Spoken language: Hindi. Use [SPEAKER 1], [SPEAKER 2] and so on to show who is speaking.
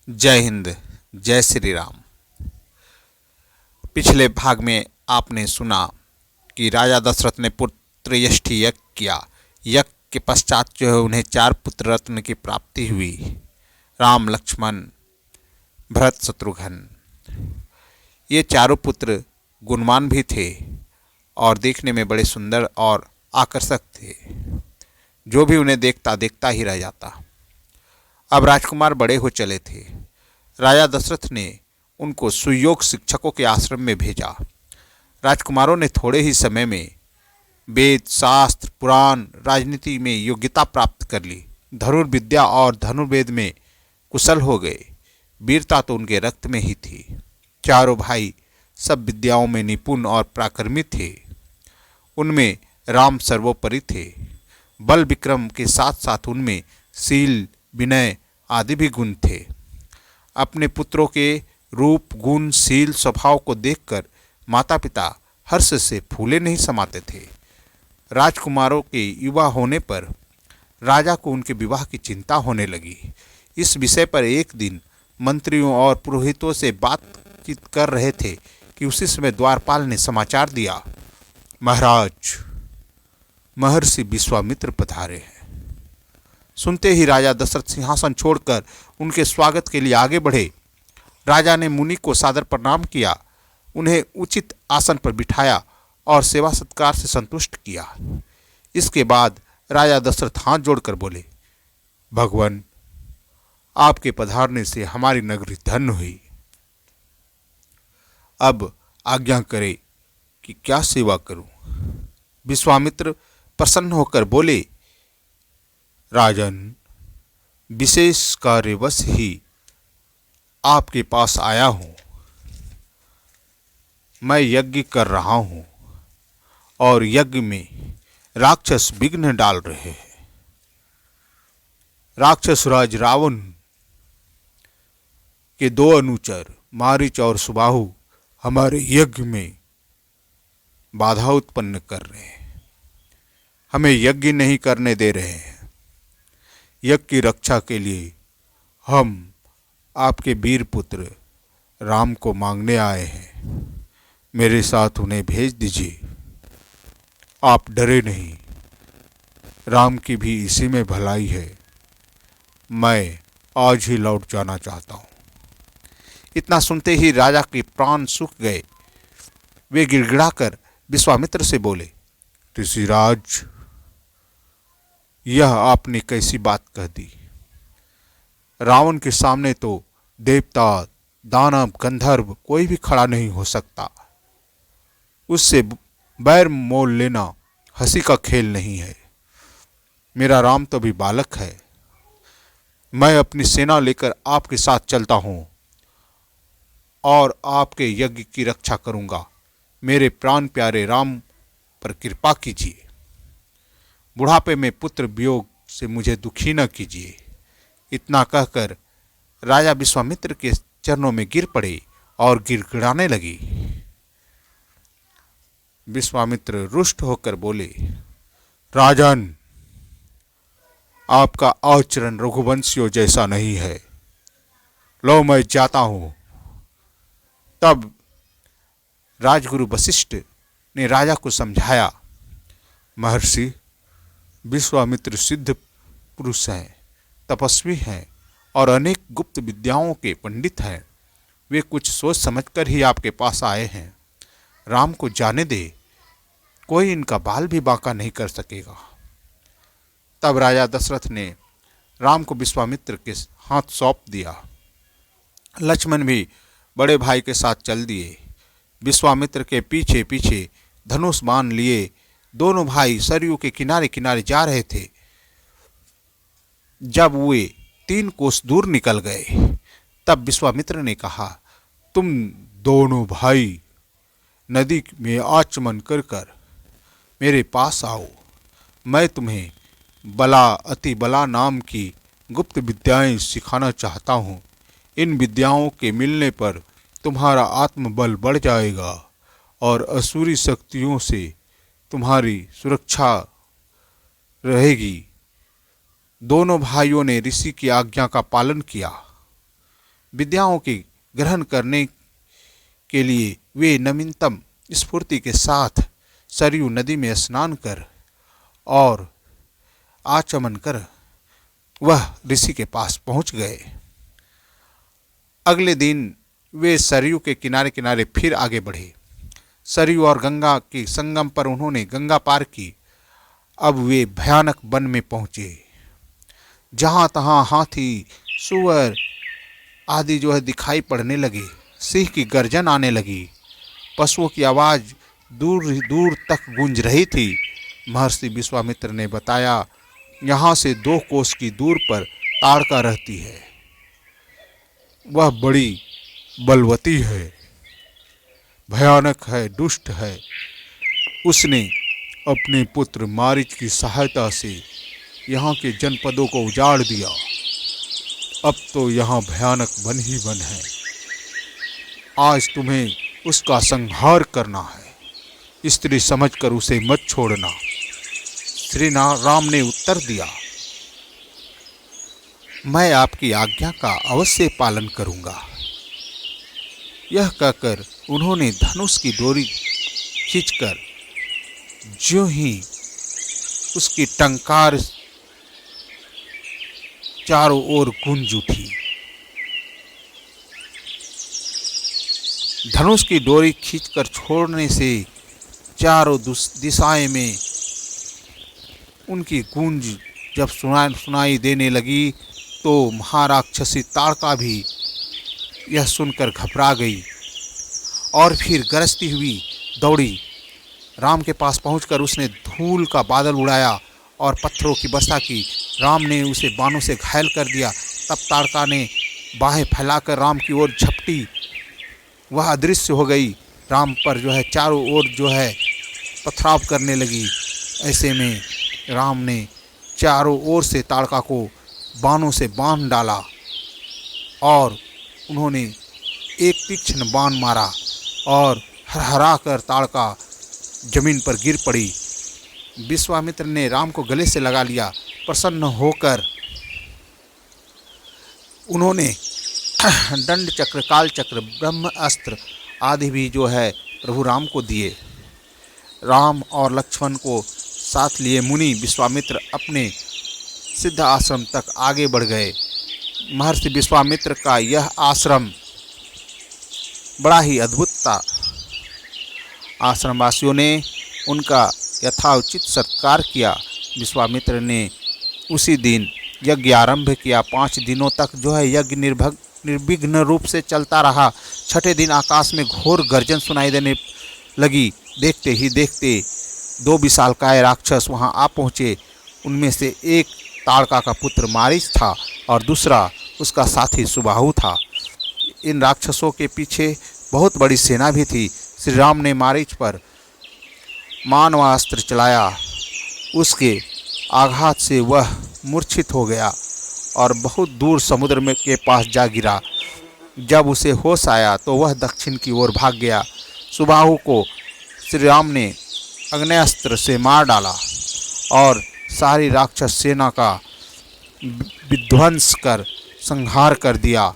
[SPEAKER 1] जय हिंद। जय श्री राम। पिछले भाग में आपने सुना कि राजा दशरथ ने पुत्र यष्टि यज्ञ किया। यज्ञ के पश्चात जो है उन्हें 4 पुत्र रत्न की प्राप्ति हुई। राम, लक्ष्मण, भरत, शत्रुघ्न। ये चारों पुत्र गुणवान भी थे और देखने में बड़े सुंदर और आकर्षक थे। जो भी उन्हें देखता देखता ही रह जाता। अब राजकुमार बड़े हो चले थे। राजा दशरथ ने उनको सुयोग शिक्षकों के आश्रम में भेजा। राजकुमारों ने थोड़े ही समय में वेद, शास्त्र, पुराण, राजनीति में योग्यता प्राप्त कर ली। धनुर्विद्या और धनुर्वेद में कुशल हो गए। वीरता तो उनके रक्त में ही थी। चारों भाई सब विद्याओं में निपुण और पराक्रमी थे। उनमें राम सर्वोपरि थे। बल विक्रम के साथ साथ उनमें शील, विनय आदि भी गुण थे। अपने पुत्रों के रूप, गुण, शील, स्वभाव को देखकर माता पिता हर्ष से फूले नहीं समाते थे। राजकुमारों के युवा होने पर राजा को उनके विवाह की चिंता होने लगी। इस विषय पर एक दिन मंत्रियों और पुरोहितों से बातचीत कर रहे थे कि उसी समय द्वारपाल ने समाचार दिया, महाराज, महर्षि विश्वामित्र पधारे हैं। सुनते ही राजा दशरथ सिंहासन छोड़कर उनके स्वागत के लिए आगे बढ़े। राजा ने मुनि को सादर प्रणाम किया, उन्हें उचित आसन पर बिठाया और सेवा सत्कार से संतुष्ट किया। इसके बाद राजा दशरथ हाथ जोड़कर बोले, भगवान, आपके पधारने से हमारी नगरी धन्य हुई। अब आज्ञा करें कि क्या सेवा करूं। विश्वामित्र प्रसन्न होकर बोले, राजन, विशेष कार्यवश ही आपके पास आया हूं। मैं यज्ञ कर रहा हूं और यज्ञ में राक्षस विघ्न डाल रहे हैं। राक्षस राज रावण के 2 अनुचर मारीच और सुबाहु हमारे यज्ञ में बाधा उत्पन्न कर रहे हैं। हमें यज्ञ नहीं करने दे रहे हैं। यज्ञ की रक्षा के लिए हम आपके वीर पुत्र राम को मांगने आए हैं। मेरे साथ उन्हें भेज दीजिए। आप डरे नहीं, राम की भी इसी में भलाई है। मैं आज ही लौट जाना चाहता हूँ। इतना सुनते ही राजा के प्राण सूख गए। वे गिड़गिड़ाकर विश्वामित्र से बोले, ऋषिराज, यह आपने कैसी बात कह दी। रावण के सामने तो देवता, दानव, गंधर्व कोई भी खड़ा नहीं हो सकता। उससे बैर मोल लेना हंसी का खेल नहीं है। मेरा राम तो भी बालक है। मैं अपनी सेना लेकर आपके साथ चलता हूँ और आपके यज्ञ की रक्षा करूँगा। मेरे प्राण प्यारे राम पर कृपा कीजिए। बुढ़ापे में पुत्र वियोग से मुझे दुखी न कीजिए। इतना कहकर राजा विश्वामित्र के चरणों में गिर पड़े और गिड़गिड़ाने लगी। विश्वामित्र रुष्ट होकर बोले, राजन, आपका आचरण रघुवंशियों जैसा नहीं है। लो, मैं जाता हूं। तब राजगुरु वशिष्ठ ने राजा को समझाया, महर्षि, विश्वामित्र सिद्ध पुरुष हैं, तपस्वी हैं और अनेक गुप्त विद्याओं के पंडित हैं। वे कुछ सोच समझकर ही आपके पास आए हैं। राम को जाने दे, कोई इनका बाल भी बांका नहीं कर सकेगा। तब राजा दशरथ ने राम को विश्वामित्र के हाथ सौंप दिया। लक्ष्मण भी बड़े भाई के साथ चल दिए। विश्वामित्र के पीछे पीछे धनुष बाण लिए दोनों भाई सरयू के किनारे किनारे जा रहे थे। जब वे 3 कोस दूर निकल गए, तब विश्वामित्र ने कहा, तुम दोनों भाई नदी में आचमन कर कर मेरे पास आओ। मैं तुम्हें बला अति बला नाम की गुप्त विद्याएं सिखाना चाहता हूँ। इन विद्याओं के मिलने पर तुम्हारा आत्मबल बढ़ जाएगा और असुरी शक्तियों से तुम्हारी सुरक्षा रहेगी। दोनों भाइयों ने ऋषि की आज्ञा का पालन किया। विद्याओं की ग्रहण करने के लिए वे नवीनतम स्फूर्ति के साथ सरयू नदी में स्नान कर और आचमन कर वह ऋषि के पास पहुंच गए। अगले दिन वे सरयू के किनारे किनारे फिर आगे बढ़े। सरयू और गंगा के संगम पर उन्होंने गंगा पार की। अब वे भयानक वन में पहुंचे। जहां तहां हाथी, सूअर आदि दिखाई पड़ने लगे। सिंह की गर्जन आने लगी। पशुओं की आवाज़ दूर दूर तक गूंज रही थी। महर्षि विश्वामित्र ने बताया, यहाँ से 2 कोस की दूर पर ताड़का रहती है। वह बड़ी बलवती है, भयानक है, दुष्ट है। उसने अपने पुत्र मारीच की सहायता से यहाँ के जनपदों को उजाड़ दिया। अब तो यहाँ भयानक वन ही वन है। आज तुम्हें उसका संहार करना है। स्त्री समझकर उसे मत छोड़ना। श्री राम ने उत्तर दिया, मैं आपकी आज्ञा का अवश्य पालन करूंगा। यह कहकर उन्होंने धनुष की डोरी खींचकर ज्यों ही उसकी टंकार चारों ओर गूंज उठी। धनुष की डोरी खींचकर छोड़ने से चारों दिशाएं में उनकी गूंज जब सुनाई देने लगी तो महाराक्षसी ताड़का भी यह सुनकर घबरा गई और फिर गरजती हुई दौड़ी। राम के पास पहुंचकर उसने धूल का बादल उड़ाया और पत्थरों की वर्षा की। राम ने उसे बाणों से घायल कर दिया। तब ताड़का ने बाहें फैलाकर राम की ओर झपटी। वह अदृश्य हो गई। राम पर चारों ओर पथराव करने लगी। ऐसे में राम ने चारों ओर से ताड़का को बाणों से बांध डाला और उन्होंने एक तीक्ष्ण बाण मारा और हरहरा कर ताड़का जमीन पर गिर पड़ी। विश्वामित्र ने राम को गले से लगा लिया। प्रसन्न होकर उन्होंने दंड चक्र, काल चक्र, ब्रह्म अस्त्र आदि भी प्रभु राम को दिए। राम और लक्ष्मण को साथ लिए मुनि विश्वामित्र अपने सिद्ध आश्रम तक आगे बढ़ गए। महर्षि विश्वामित्र का यह आश्रम बड़ा ही अद्भुत था। आश्रमवासियों ने उनका यथाउचित सत्कार किया। विश्वामित्र ने उसी दिन यज्ञ आरंभ किया। 5 दिनों तक यज्ञ निर्विघ्न रूप से चलता रहा। 6ठे दिन आकाश में घोर गर्जन सुनाई देने लगी। देखते ही देखते 2 विशालकाय राक्षस वहां आ पहुँचे। उनमें से एक ताड़का का पुत्र मारीच था और दूसरा उसका साथी सुबाहु था। इन राक्षसों के पीछे बहुत बड़ी सेना भी थी। श्री राम ने मारीच पर मानवास्त्र चलाया। उसके आघात से वह मूर्छित हो गया और बहुत दूर समुद्र में के पास जा गिरा। जब उसे होश आया तो वह दक्षिण की ओर भाग गया। सुबाहु को श्री राम ने अग्नेयास्त्र से मार डाला और सारी राक्षस सेना का विध्वंस कर संहार कर दिया।